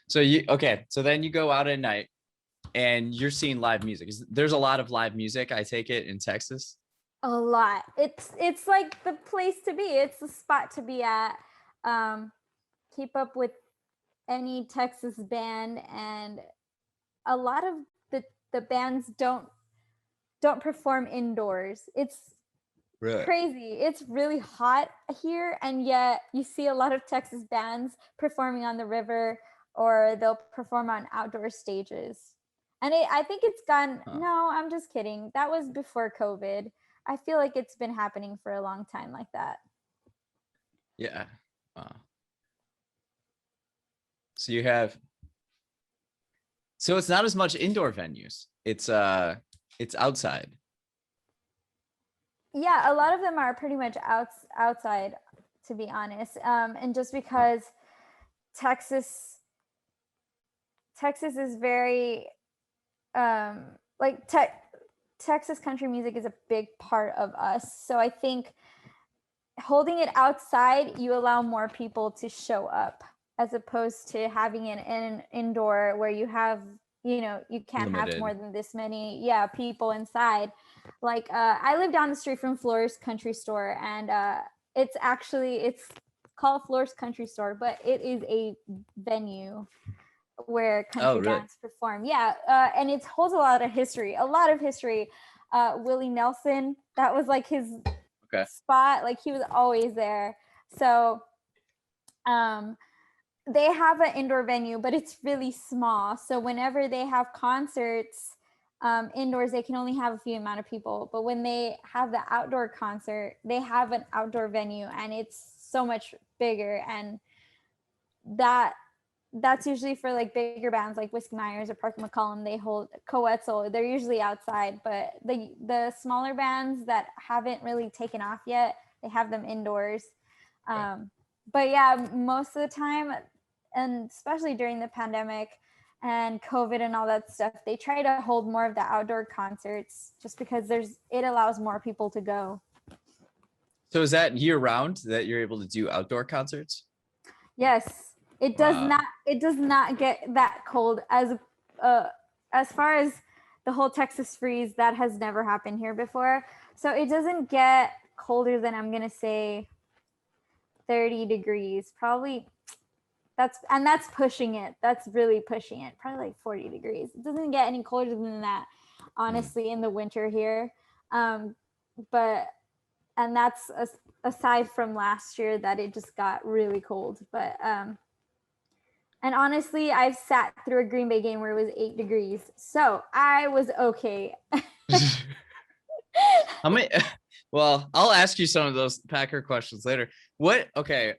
So then you go out at night and you're seeing live music. There's a lot of live music, I take it, in Texas. A lot. It's like the place to be. It's the spot to be at. Keep up with any Texas band, and a lot of the bands don't perform indoors. It's Really? crazy. It's really hot here, and yet you see a lot of Texas bands performing on the river, or they'll perform on outdoor stages. And I think it's gone. Huh. No, I'm just kidding. That was before COVID. I feel like it's been happening for a long time like that. Yeah. Wow. So you have, so it's not as much indoor venues. It's outside. Yeah, a lot of them are pretty much outside, to be honest. And just because Texas Texas is very like Texas country music is a big part of us. So I think holding it outside, you allow more people to show up, as opposed to having it in an indoor where you have, you know, you can't have Limited. more than this many people inside. Like I live down the street from Floor's Country Store, and it's called Floor's Country Store, but it is a venue where country really? bands perform. Yeah, and it holds a lot of history. Willie Nelson, that was like his Okay. spot. Like he was always there. So they have an indoor venue, but it's really small. So whenever they have concerts indoors, they can only have a few amount of people. But when they have the outdoor concert, they have an outdoor venue, and it's so much bigger. And that's usually for like bigger bands like Whiskey Myers or Parker McCollum. They hold Coetzel. They're usually outside, but the smaller bands that haven't really taken off yet, they have them indoors. But yeah, most of the time, and especially during the pandemic and COVID and all that stuff, they try to hold more of the outdoor concerts just because it allows more people to go. So is that year round that you're able to do outdoor concerts? Yes, it does not get that cold. As far as the whole Texas freeze, that has never happened here before. So it doesn't get colder than, I'm gonna say, 30 degrees. Probably that's pushing it. That's really pushing it. Probably like 40 degrees. It doesn't get any colder than that, honestly, in the winter here. And that's aside from last year that it just got really cold. But and honestly, I've sat through a Green Bay game where it was 8 degrees, so I was okay. How many? Well, I'll ask you some of those Packer questions later. Okay,